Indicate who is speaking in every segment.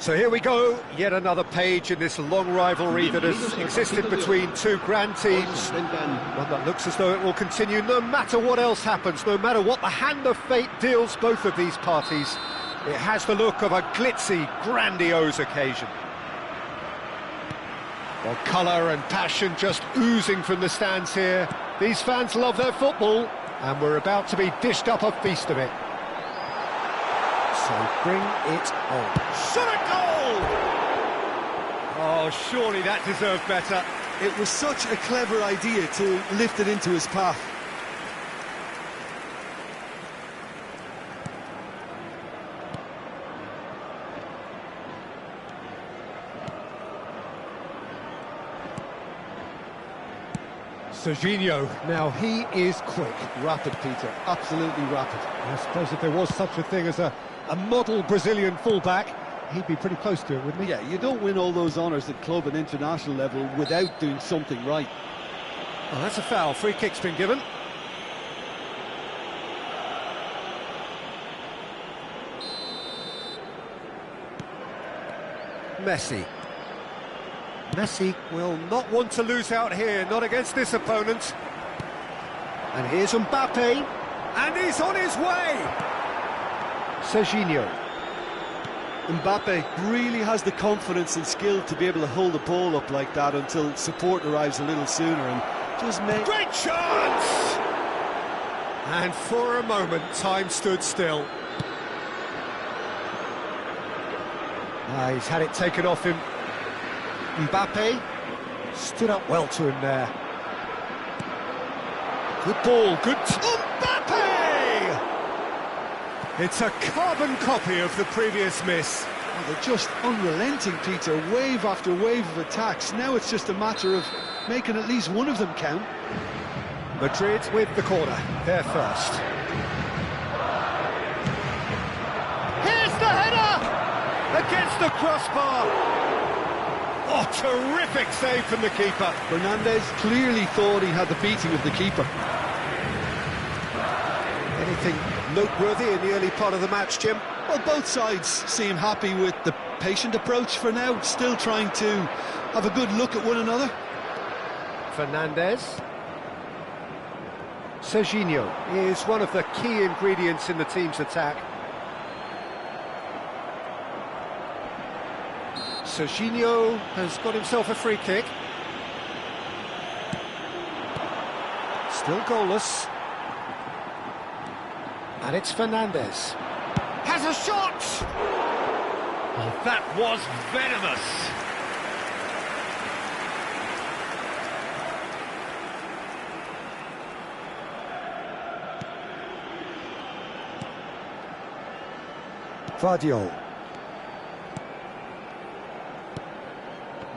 Speaker 1: So here we go, yet another page in this long rivalry that has existed between two grand teams. One that looks as though it will continue no matter what else happens, no matter what the hand of fate deals both of these parties. It has the look of a glitzy, grandiose occasion. Well, colour and passion just oozing from the stands here. These fans love their football, and we're about to be dished up a feast of it. So bring it on. Shot a goal! Oh, surely that deserved better.
Speaker 2: It was such a clever idea to lift it into his path.
Speaker 1: Serginho, now he is quick.
Speaker 2: Rapid, Peter, absolutely rapid.
Speaker 1: I suppose if there was such a thing as a model Brazilian fullback, he'd be pretty close to it, wouldn't he?
Speaker 2: Yeah, you don't win all those honours at club and international level without doing something right.
Speaker 1: Oh, that's a foul. Free kick's been given. Messi. Messi will not want to lose out here, not against this opponent. And here's Mbappe, and he's on his way! Serginho.
Speaker 2: Mbappe really has the confidence and skill to be able to hold the ball up like that until support arrives a little sooner and just make...
Speaker 1: Great chance! And for a moment, time stood still. He's had it taken off him. Mbappe stood up well to him there. Good ball, good... Mbappe! It's a carbon copy of the previous miss.
Speaker 2: Oh, they're just unrelenting, Peter. Wave after wave of attacks. Now it's just a matter of making at least one of them count.
Speaker 1: Madrid with the corner. They're first. Here's the header! Against the crossbar. Oh, terrific save from the keeper.
Speaker 2: Fernandez clearly thought he had the beating of the keeper.
Speaker 1: Anything noteworthy in the early part of the match, Jim?
Speaker 2: Well, both sides seem happy with the patient approach for now, still trying to have a good look at one another.
Speaker 1: Fernandez. Serginho is one of the key ingredients in the team's attack. Serginho has got himself a free kick. Still goalless. And it's Fernandez. Has a shot! Oh, that was venomous. Vardiol.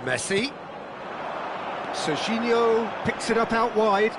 Speaker 1: Messi. Serginho picks it up out wide.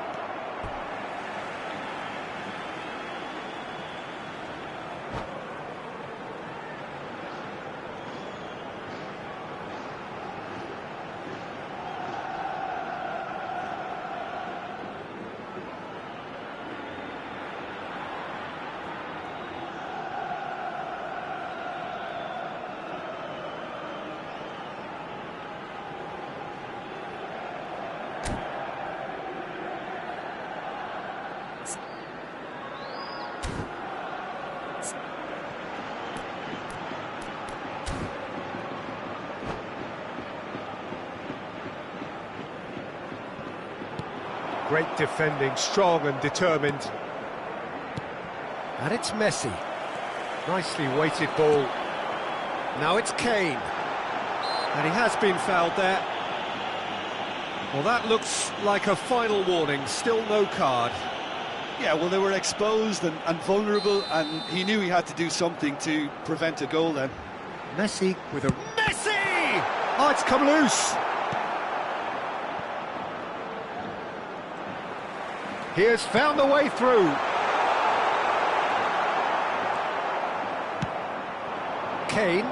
Speaker 1: Great defending, strong and determined. And it's Messi. Nicely weighted ball. Now it's Kane. And he has been fouled there. Well, that looks like a final warning, still no card.
Speaker 2: Yeah, well, they were exposed and vulnerable, and he knew he had to do something to prevent a goal then.
Speaker 1: Messi with a... Messi! Oh, it's come loose. He has found the way through. Kane.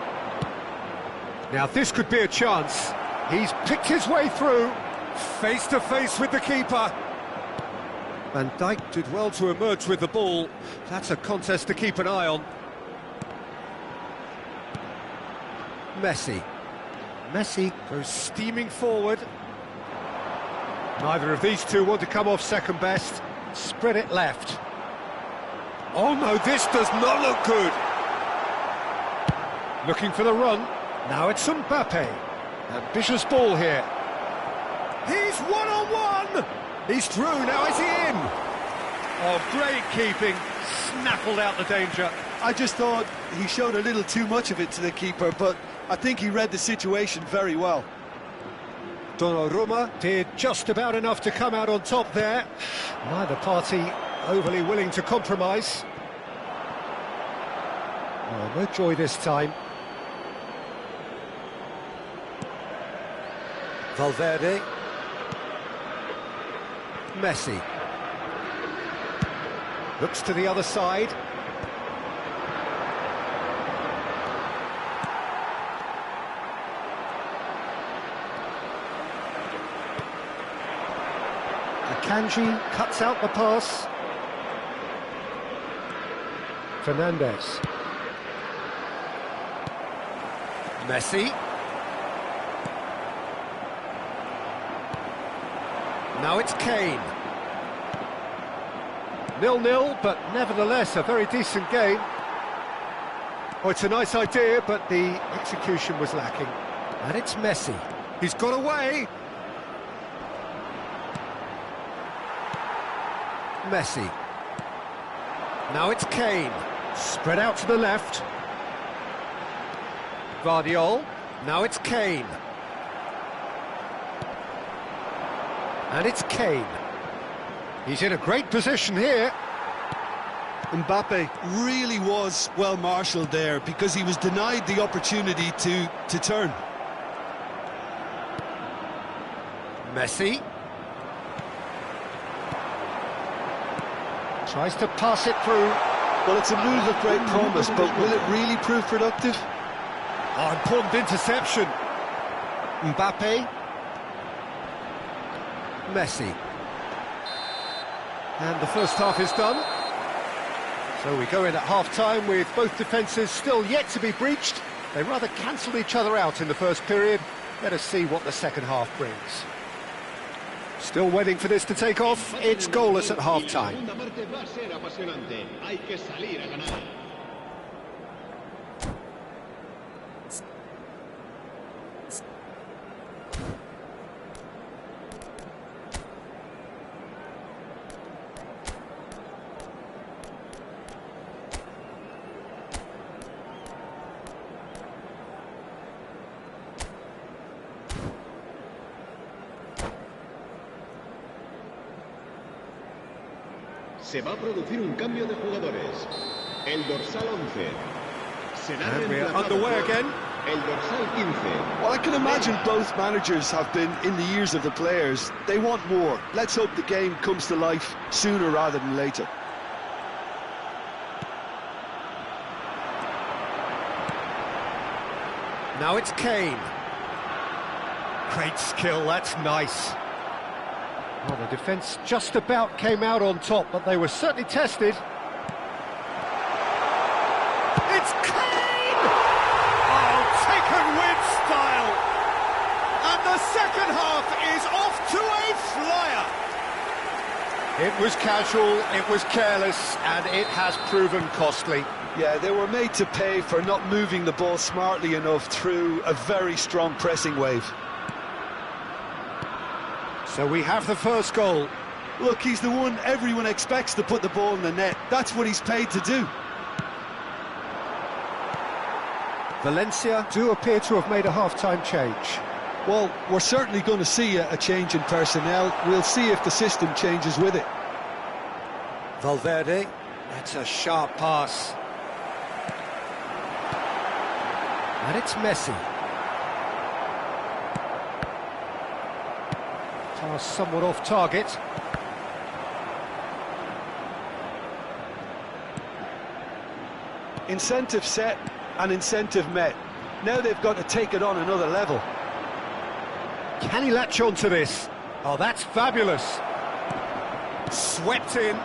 Speaker 1: Now this could be a chance. He's picked his way through, face to face with the keeper. Van Dijk did well to emerge with the ball. That's a contest to keep an eye on. Messi. Messi goes steaming forward. Neither of these two want to come off second best. Spread it left. Oh no, this does not look good. Looking for the run. Now it's Mbappe. Ambitious ball here. He's one-on-one! He's through, now is he in? Oh, great keeping. Snaffled out the danger.
Speaker 2: I just thought he showed a little too much of it to the keeper, but I think he read the situation very well.
Speaker 1: Donnarumma did just about enough to come out on top there. Neither party overly willing to compromise. Oh, no joy this time. Valverde. Messi. Looks to the other side. Akanji cuts out the pass. Fernandez. Messi. Now it's Kane. 0-0, but nevertheless a very decent game. Oh, it's a nice idea, but the execution was lacking. And it's Messi. He's got away. Messi. Now it's Kane. Spread out to the left. Guardiola. Now it's Kane. And it's Kane. He's in a great position here.
Speaker 2: Mbappe really was well marshalled there because he was denied the opportunity to turn.
Speaker 1: Messi. Tries to pass it through.
Speaker 2: Well, it's a move of great promise, but will it really prove productive?
Speaker 1: Oh, important interception. Mbappe. Messi. And the first half is done. So we go in at half-time with both defences still yet to be breached. They rather cancelled each other out in the first period. Let us see what the second half brings. Still waiting for this to take off. It's goalless at half-time.
Speaker 3: Se va a producir un cambio de jugadores. El dorsal 11 será reemplazado por el dorsal 15.
Speaker 2: Well, I can imagine both managers have been in the ears of the players. They want more. Let's hope the game comes to life sooner rather than later.
Speaker 1: Now it's Kane. Great skill, that's nice. Well, the defence just about came out on top, but they were certainly tested. It's Kane! Oh, taken with style! And the second half is off to a flyer! It was casual, it was careless, and it has proven costly.
Speaker 2: Yeah, they were made to pay for not moving the ball smartly enough through a very strong pressing wave.
Speaker 1: So we have the first goal.
Speaker 2: Look, he's the one everyone expects to put the ball in the net. That's what he's paid to do.
Speaker 1: Valencia do appear to have made a half-time change.
Speaker 2: Well, we're certainly going to see a change in personnel. We'll see if the system changes with it.
Speaker 1: Valverde, that's a sharp pass. And it's Messi. Pass somewhat off target.
Speaker 2: Incentive set and incentive met. Now they've got to take it on another level.
Speaker 1: Can he latch on to this? Oh, that's fabulous. Swept in.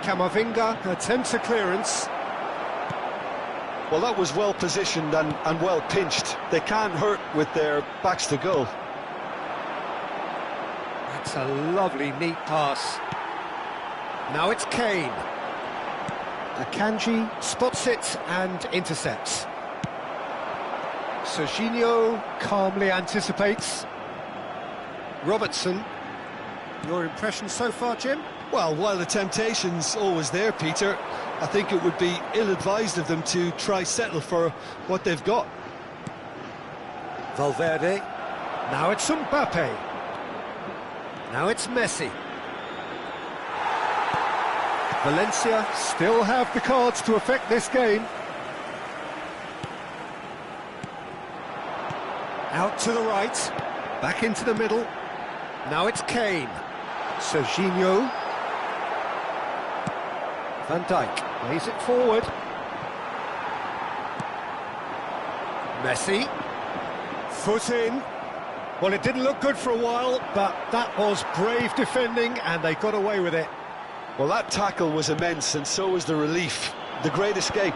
Speaker 1: Camavinga attempts a clearance.
Speaker 2: Well, that was well positioned and well pinched. They can't hurt with their backs to goal.
Speaker 1: That's a lovely, neat pass. Now it's Kane. Akanji spots it and intercepts. Serginho calmly anticipates. Robertson. Your impression so far, Jim?
Speaker 2: Well, while the temptation's always there, Peter, I think it would be ill-advised of them to try settle for what they've got.
Speaker 1: Valverde. Now it's Mbappe. Now it's Messi. Valencia still have the cards to affect this game. Out to the right, back into the middle. Now it's Kane. Serginho. Van Dijk plays it forward. Messi. Foot in. Well, it didn't look good for a while, but that was brave defending, and they got away with it.
Speaker 2: Well, that tackle was immense, and so was the relief. The great escape.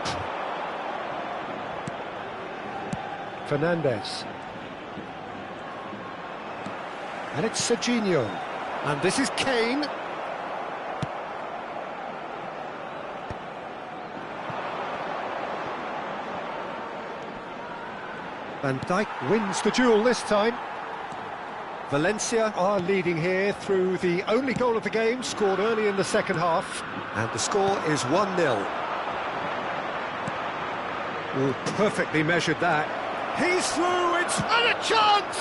Speaker 1: Fernandez. And it's Serginho. And this is Kane. Van Dijk wins the duel this time. Valencia are leading here through the only goal of the game, scored early in the second half. And the score is 1-0. Oh, perfectly measured that. He's through, it's and a chance!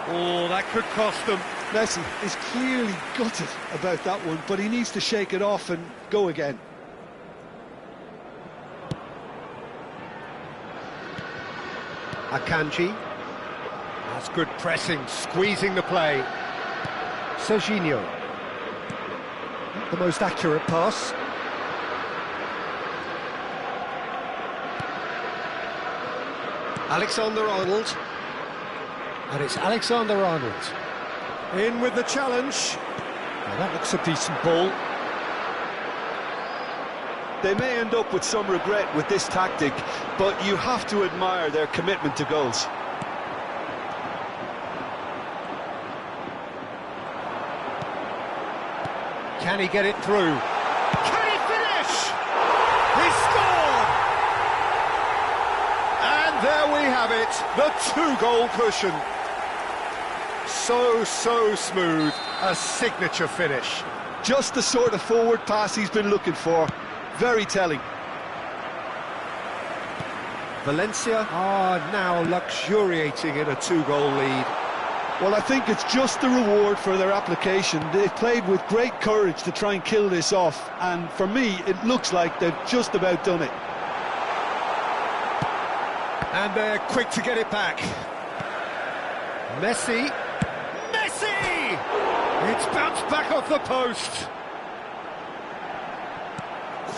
Speaker 1: Oh, that could cost them.
Speaker 2: Messi is clearly gutted about that one, but he needs to shake it off and go again.
Speaker 1: Akanji. That's good pressing, squeezing the play. Serginho. Not the most accurate pass. Alexander-Arnold. And it's Alexander-Arnold. In with the challenge. Now that looks a decent ball.
Speaker 2: They may end up with some regret with this tactic, but you have to admire their commitment to goals.
Speaker 1: Can he get it through? Can he finish? He scored! And there we have it, the two-goal cushion. So smooth, a signature finish.
Speaker 2: Just the sort of forward pass he's been looking for. Very telling.
Speaker 1: Valencia are now luxuriating in a two-goal lead.
Speaker 2: Well, I think it's just the reward for their application. They've played with great courage to try and kill this off, and for me, it looks like they've just about done it.
Speaker 1: And they're quick to get it back. Messi. Messi! It's bounced back off the post.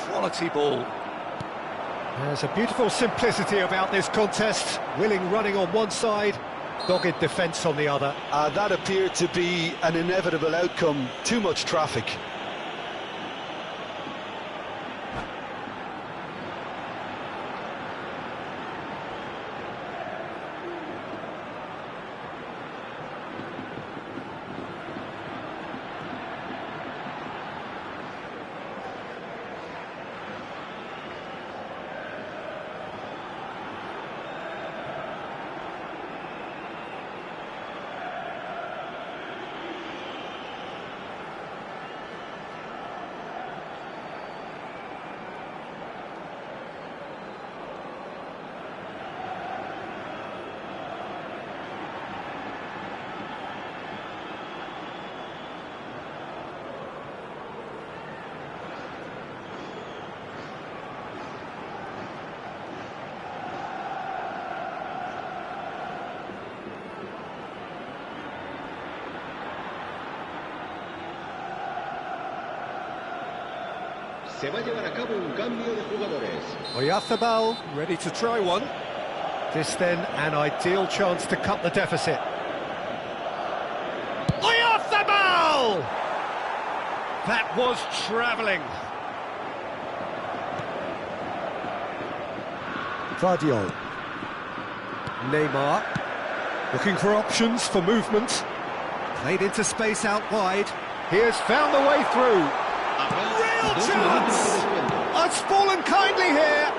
Speaker 1: Quality ball. There's a beautiful simplicity about this contest. Willing running on one side, dogged defence on the other.
Speaker 2: That appeared to be an inevitable outcome. Too much traffic.
Speaker 3: Se va a llevar a cabo un cambio de jugadores.
Speaker 1: Oyarzabal ready to try one. This then an ideal chance to cut the deficit. Oyarzabal! That was travelling. Vardiol. Neymar. Looking for options for movement. Played into space out wide. He has found the way through. Real chance! It's fallen kindly here.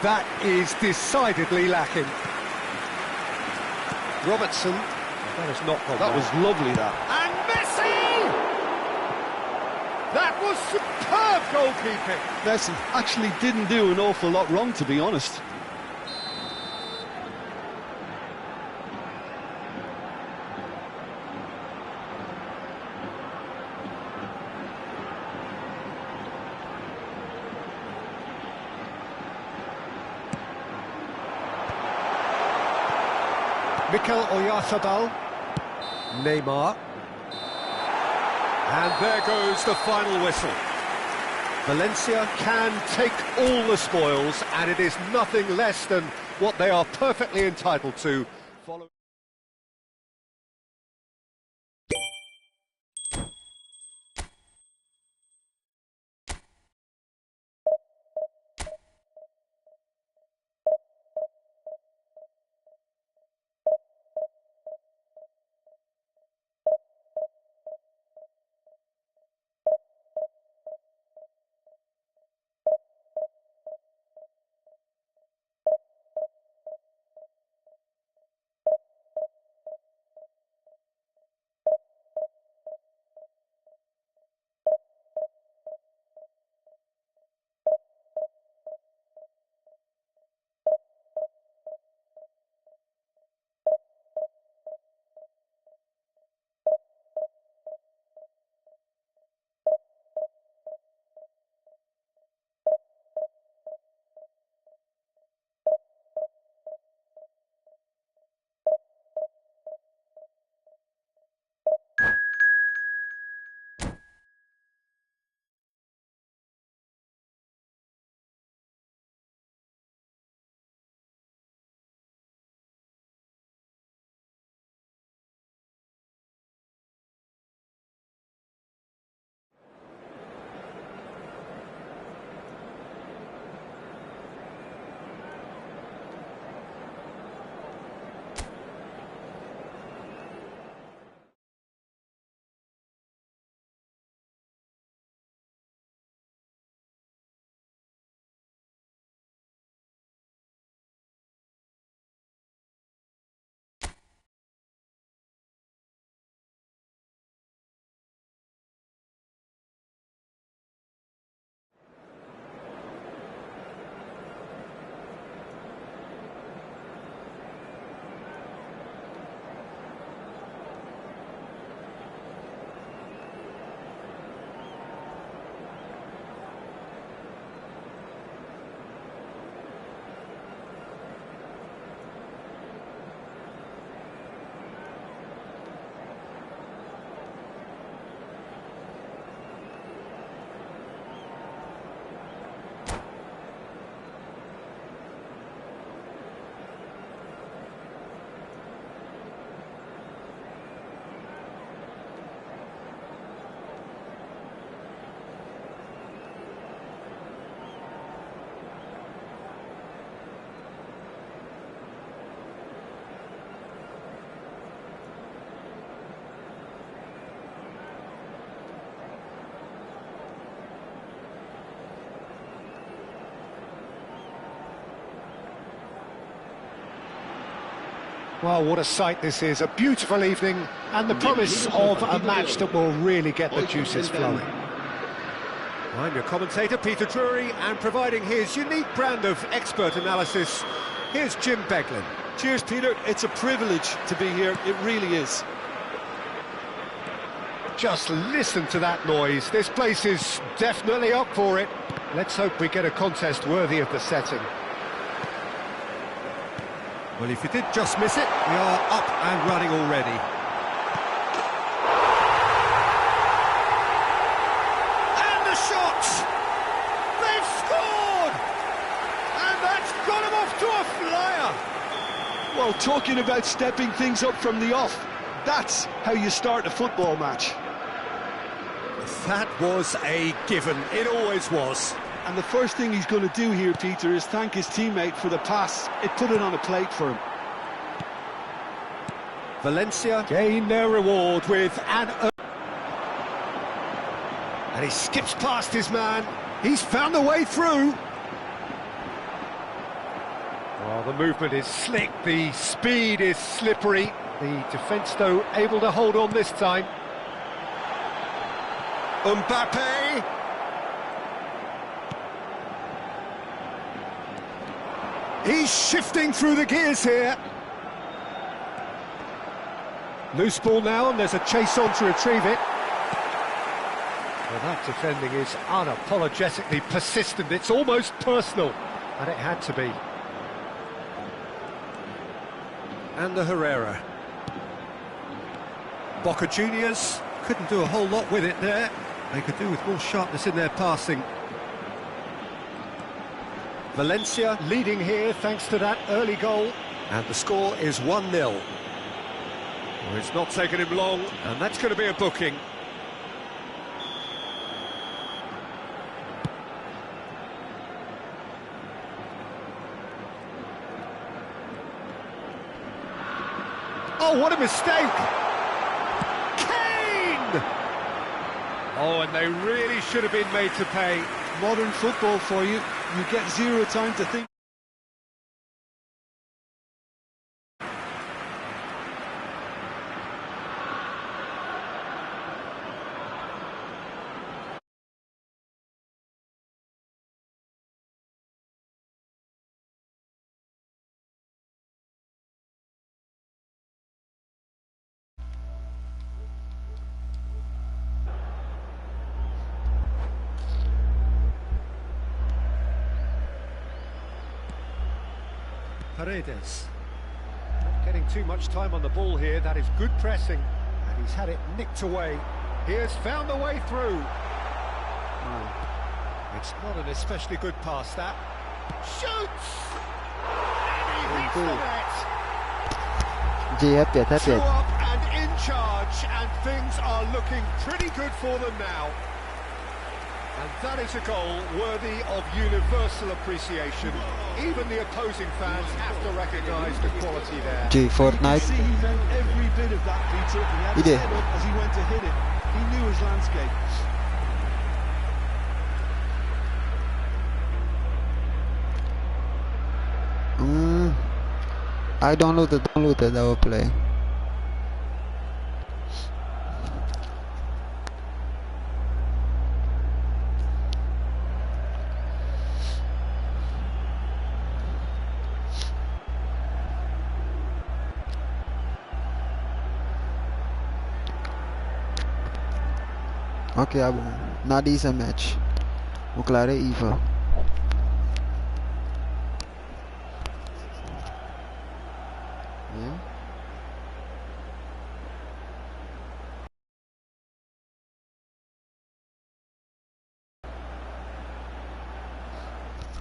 Speaker 1: That is decidedly lacking. Robertson. That has not gone
Speaker 2: That
Speaker 1: well.
Speaker 2: was lovely, that.
Speaker 1: And Messi! That was superb goalkeeping.
Speaker 2: Messi actually didn't do an awful lot wrong, to be honest.
Speaker 1: Mikel Oyarzabal. Neymar. And there goes the final whistle. Valencia can take all the spoils, and it is nothing less than what they are perfectly entitled to. Well, what a sight this is. A beautiful evening and the promise of a match that will really get the juices flowing. I'm your commentator, Peter Drury, and providing his unique brand of expert analysis, here's Jim Beglin.
Speaker 2: Cheers, Peter. It's a privilege to be here. It really is.
Speaker 1: Just listen to that noise. This place is definitely up for it. Let's hope we get a contest worthy of the setting. Well, if you did just miss it, we are up and running already. And the shots! They've scored! And that's got them off to a flyer!
Speaker 2: Well, talking about stepping things up from the off, that's how you start a football match.
Speaker 1: That was a given. It always was.
Speaker 2: And the first thing he's going to do here, Peter, is thank his teammate for the pass. It put it on a plate for him.
Speaker 1: Valencia gain their reward with an... And he skips past his man. He's found a way through. Well, the movement is slick, the speed is slippery. The defence, though, able to hold on this time. Mbappe. He's shifting through the gears here. Loose ball now, and there's a chase on to retrieve it. Well, that defending is unapologetically persistent. It's almost personal, and it had to be. And the Herrera. Boca Juniors couldn't do a whole lot with it there. They could do with more sharpness in their passing. Valencia leading here thanks to that early goal. And the score is 1-0. Well, it's not taken him long, and that's going to be a booking. Oh, what a mistake! Kane! Oh, and they really should have been made to pay.
Speaker 2: Modern football for you. You get zero time to think.
Speaker 1: Paredes. Not getting too much time on the ball here. That is good pressing. And he's had it nicked away. He has found the way through. Oh. It's not an especially good pass, that. Shoots! And he hits the net. Two up and in charge, and things are looking pretty good for them now. And that is a goal worthy of universal appreciation. Even the opposing fans have to recognise the quality there.
Speaker 2: Fortnite. See, he meant every bit of that, Peter. He had his head up as he went to hit it. He knew his landscape.
Speaker 4: I downloaded our play. Ok, bom. Na deze match. We klaren even.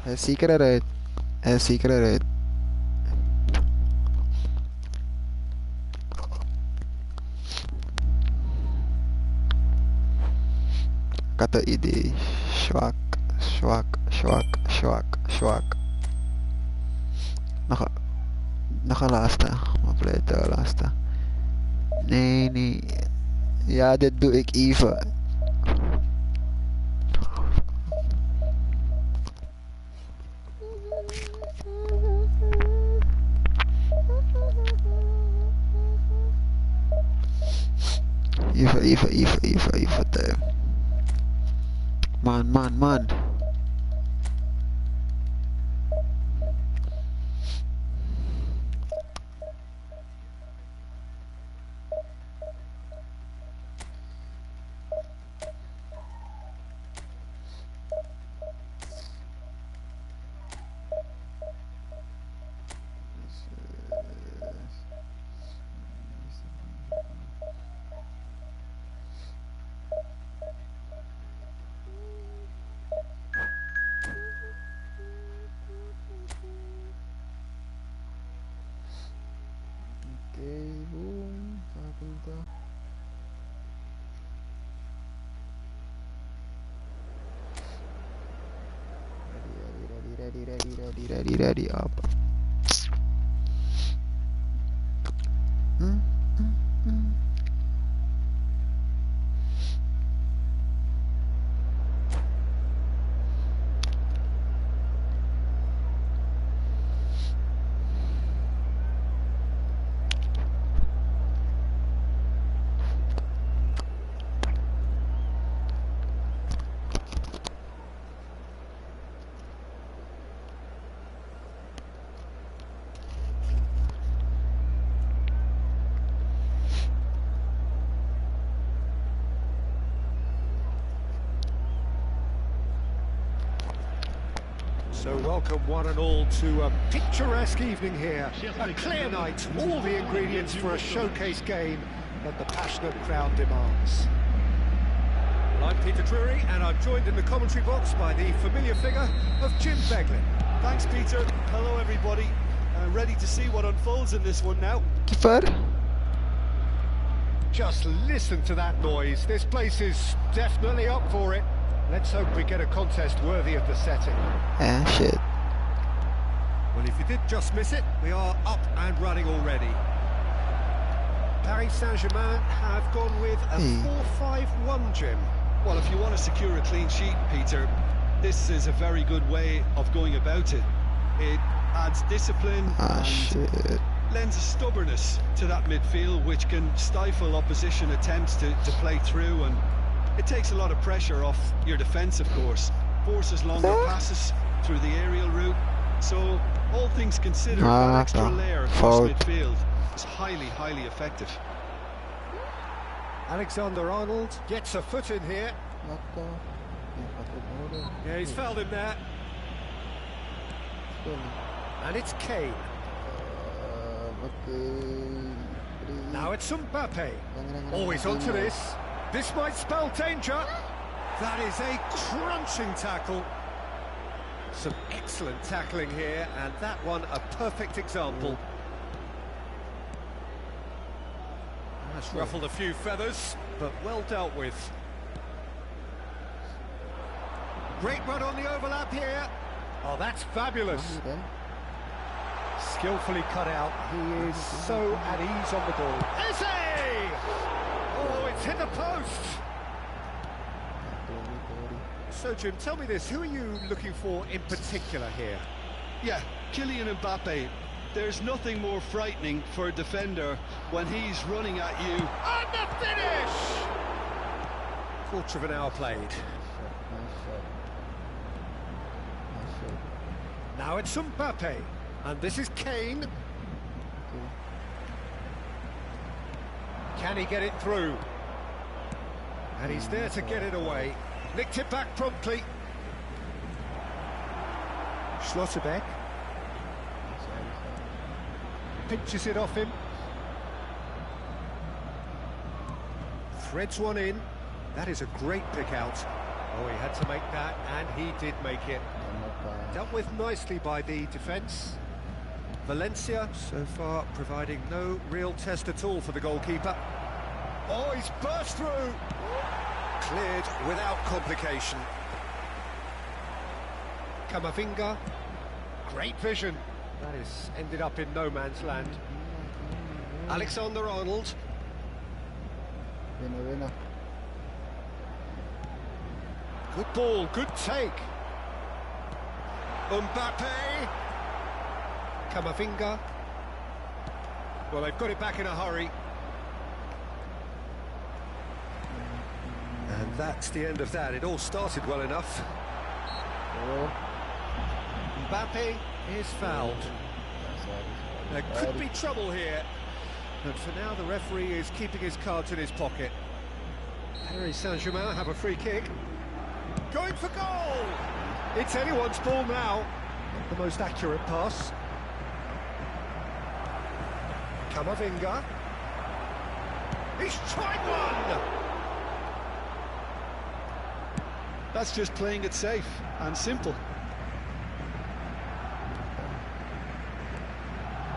Speaker 4: Hij is zeker eruit. Hij is zeker eruit. Ik had een idee. Zwak, zwak, zwak, zwak, zwak. Nog een laatste. Maar pleit de laatste. Nee, nee. Ja, dit doe ik even. Even time. Man. Boom, facultad. Ready up. Hmm?
Speaker 1: So welcome one and all to a picturesque evening here. A clear night, all the ingredients for a showcase game that the passionate crowd demands. Well, I'm Peter Drury and I'm joined in the commentary box by the familiar figure of Jim Beglin.
Speaker 2: Thanks, Peter. Hello, everybody. Ready to see what unfolds in this one now.
Speaker 4: Keeper.
Speaker 1: Just listen to that noise. This place is definitely up for it. Let's hope we get a contest worthy of the setting.
Speaker 4: Shit.
Speaker 1: Well, if you did just miss it, we are up and running already. Paris Saint-Germain have gone with a 4-5-1, Jim.
Speaker 2: Well, if you want to secure a clean sheet, Peter, this is a very good way of going about it. It adds discipline and lends a stubbornness to that midfield, which can stifle opposition attempts to play through, and it takes a lot of pressure off your defence, of course. Forces longer passes through the aerial route. So, all things considered, that extra layer across midfield is highly effective.
Speaker 1: Alexander-Arnold gets a foot in here. Yeah, he's fouled him there. And it's Kane. Now it's Mbappe. Always onto this. This might spell danger. That is a crunching tackle. Some excellent tackling here, and that one a perfect example. That's ruffled a few feathers, but well dealt with. Great run on the overlap here. Oh, that's fabulous. Skillfully cut out. He is so at ease on the ball. Is he? Oh, it's hit the post. So, Jim, tell me this. Who are you looking for in particular here?
Speaker 2: Yeah, Kylian Mbappe. There's nothing more frightening for a defender when he's running at you.
Speaker 1: And the finish! Quarter of an hour played. Now it's Mbappe. And this is Kane. Can he get it through? And he's there to get it away. Nicked it back promptly. Schlotterbeck. Pinches it off him. Threads one in. That is a great pick out. Oh, he had to make that, and he did make it. Dealt with nicely by the defence. Valencia, so far, providing no real test at all for the goalkeeper. Oh, he's burst through! Cleared without complication. Camavinga. Great vision. That is ended up in no man's land. Alexander-Arnold. Good ball, good take. Mbappe. Camavinga. Well, they've got it back in a hurry. And that's the end of that. It all started well enough. Mbappe is fouled. There could be trouble here. And for now, the referee is keeping his cards in his pocket. Paris Saint-Germain have a free kick. Going for goal! It's anyone's ball now. Not the most accurate pass. Camavinga. He's tried one!
Speaker 2: That's just playing it safe and simple.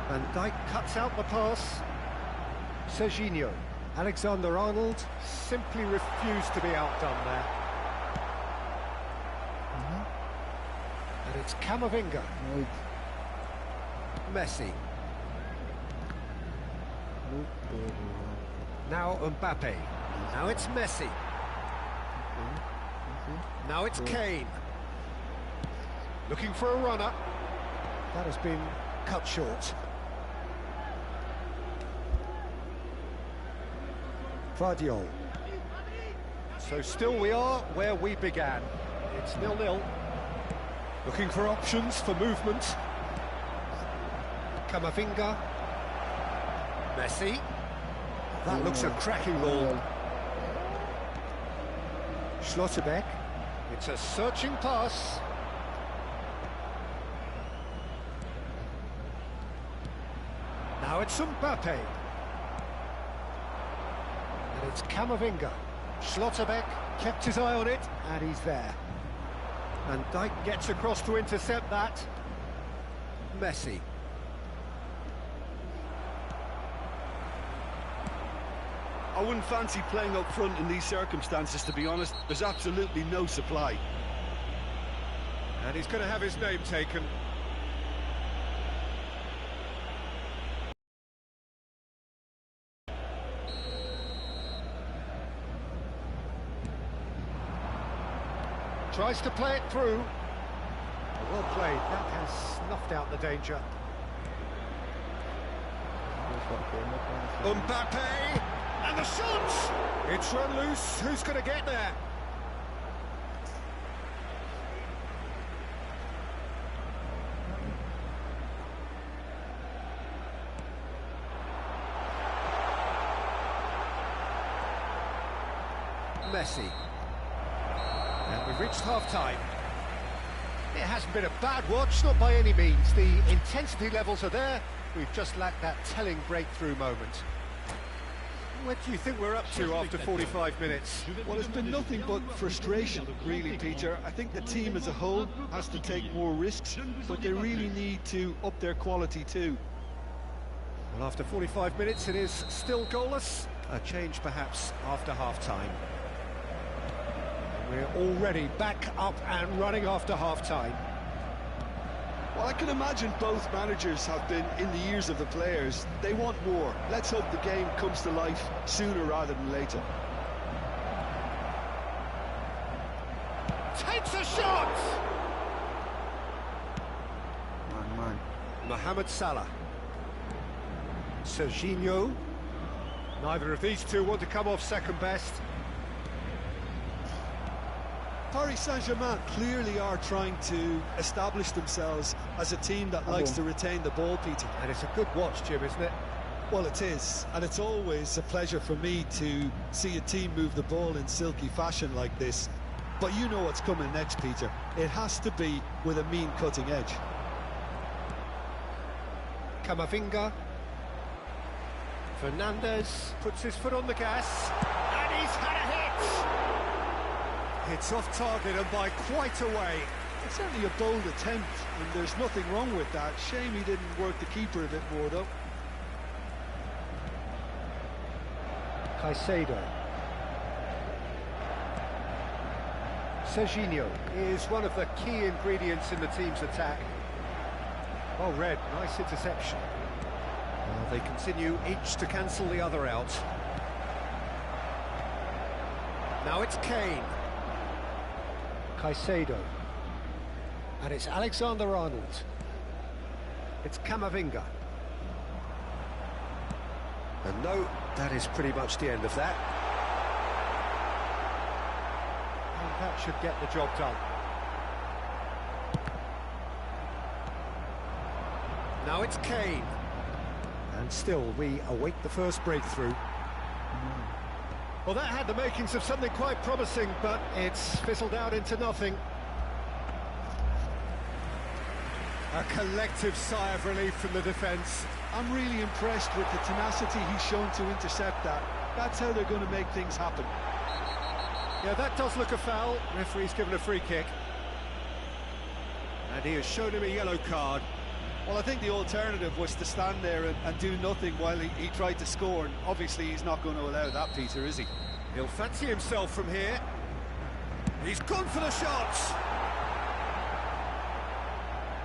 Speaker 1: Van Dijk cuts out the pass. Serginho. Alexander-Arnold simply refused to be outdone there. And It's Camavinga.
Speaker 4: Wait.
Speaker 1: Messi. Now Mbappe. Now it's Messi. Now it's Kane. Looking for a runner. That has been cut short. Vardiol. So still we are where we began. It's 0-0. Looking for options for movement. Camavinga. Messi. That looks a cracking ball. Schlotterbeck. It's a searching pass. Now it's Mbappe. And it's Camavinga. Schlotterbeck kept his eye on it, and he's there. And Dijk gets across to intercept that. Messi.
Speaker 2: I wouldn't fancy playing up front in these circumstances, to be honest. There's absolutely no supply.
Speaker 1: And he's going to have his name taken. Tries to play it through. Well played. That has snuffed out the danger. Mbappe! And the shot! It's run loose. Who's going to get there? Messi. And we've reached half-time. It hasn't been a bad watch, not by any means. The intensity levels are there. We've just lacked that telling breakthrough moment. What do you think we're up to after 45 minutes?
Speaker 2: Well, it's been nothing but frustration, really, Peter. I think the team as a whole has to take more risks, but they really need to up their quality too.
Speaker 1: Well, after 45 minutes, it is still goalless. A change, perhaps, after half-time. We're already back up and running after half-time.
Speaker 2: Well, I can imagine both managers have been in the ears of the players. They want more. Let's hope the game comes to life sooner rather than later.
Speaker 1: Takes a shot!
Speaker 4: Man.
Speaker 1: Mohamed Salah. Serginho. Neither of these two want to come off second best.
Speaker 2: Paris Saint-Germain clearly are trying to establish themselves as a team that likes to retain the ball, Peter.
Speaker 1: And it's a good watch, Jim, isn't it?
Speaker 2: Well, it is, and it's always a pleasure for me to see a team move the ball in silky fashion like this. But you know what's coming next, Peter. It has to be with a mean cutting edge.
Speaker 1: Camavinga. Fernandez puts his foot on the gas, and he's had a hit! It's off target and by quite a way.
Speaker 2: It's certainly a bold attempt, and there's nothing wrong with that. Shame he didn't work the keeper a bit more, though.
Speaker 1: Caicedo. Serginho is one of the key ingredients in the team's attack. Well read, nice interception. Well, they continue each to cancel the other out. Now it's Kane. Caicedo. And it's Alexander-Arnold. It's Camavinga. And no, that is pretty much the end of that. And that should get the job done. Now it's Kane. And still, we await the first breakthrough. Well, that had the makings of something quite promising, but it's fizzled out into nothing. A collective sigh of relief from the defence.
Speaker 2: I'm really impressed with the tenacity he's shown to intercept that. That's how they're going to make things happen.
Speaker 1: Yeah, that does look a foul. Referee's given a free kick. And he has shown him a yellow card.
Speaker 2: Well, I think the alternative was to stand there and do nothing while he tried to score, and obviously he's not going to allow that, Peter, is he?
Speaker 1: He'll fancy himself from here. He's gone for the shots.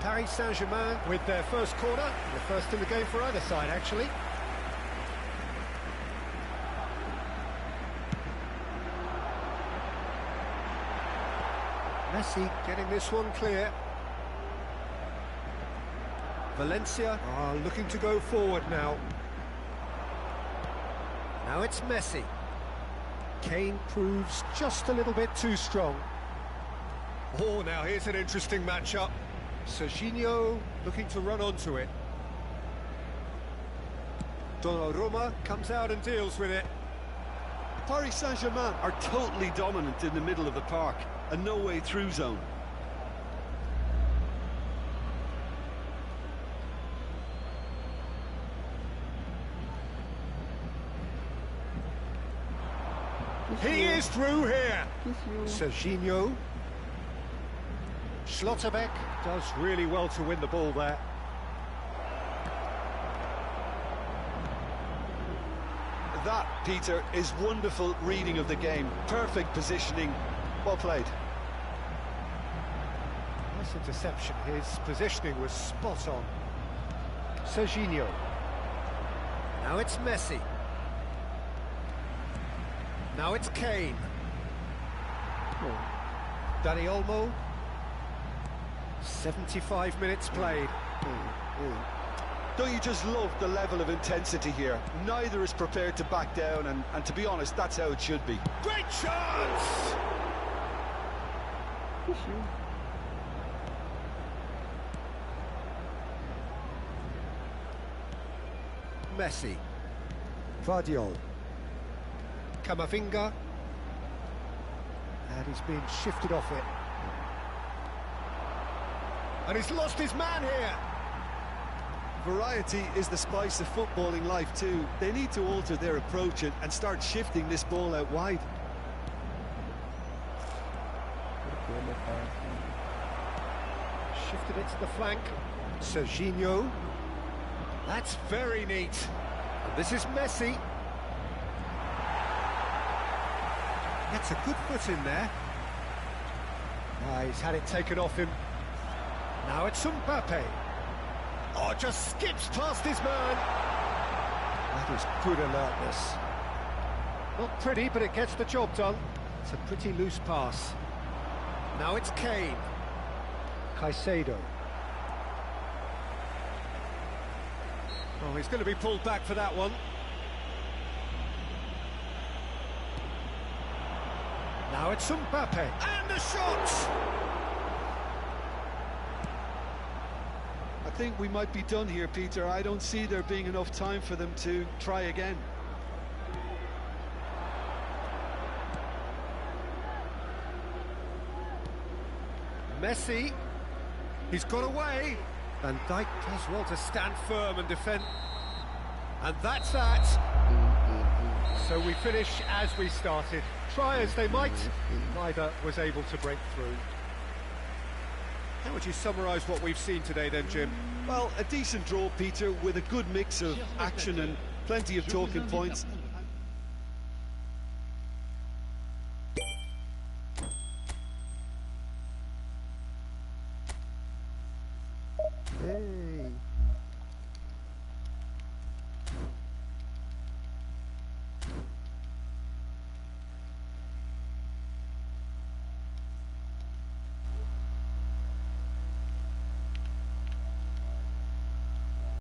Speaker 1: Paris Saint-Germain with their first corner, the first in the game for either side, actually. Messi getting this one clear. Valencia are looking to go forward now. Now it's Messi. Kane proves just a little bit too strong. Oh, now here's an interesting matchup. Serginho looking to run onto it. Donnarumma comes out and deals with it.
Speaker 2: Paris Saint-Germain are totally dominant in the middle of the park, a no-way through zone.
Speaker 1: He is through here. Serginho. Schlotterbeck does really well to win the ball there.
Speaker 2: That, Peter, is wonderful reading of the game. Perfect positioning. Well played.
Speaker 1: Nice interception. His positioning was spot on. Serginho. Now it's Messi. Now it's Kane. Dani Olmo. 75 minutes played.
Speaker 2: Don't you just love the level of intensity here? Neither is prepared to back down, and to be honest, that's how it should be.
Speaker 1: Great chance! Messi. Vardiol. Camavinga. And he's being shifted off it. And he's lost his man here.
Speaker 2: Variety is the spice of footballing life too. They need to alter their approach and start shifting this ball out wide.
Speaker 1: Shifted it to the flank. Serginho. That's very neat. And this is Messi. That's a good foot in there. He's had it taken off him. Now it's Mbappe. Oh, just skips past his man. That is good alertness. Not pretty, but it gets the job done. It's a pretty loose pass. Now it's Kane. Caicedo. Oh, he's going to be pulled back for that one. Now it's Mbappe. And the shot!
Speaker 2: I think we might be done here, Peter. I don't see there being enough time for them to try again.
Speaker 1: Messi. He's got away. Van Dijk does well to stand firm and defend. And that's that. So we finish as we started. Try as they might, neither was able to break through. How would you summarise what we've seen today then, Jim?
Speaker 2: Well, a decent draw, Peter, with a good mix of action and plenty of talking points.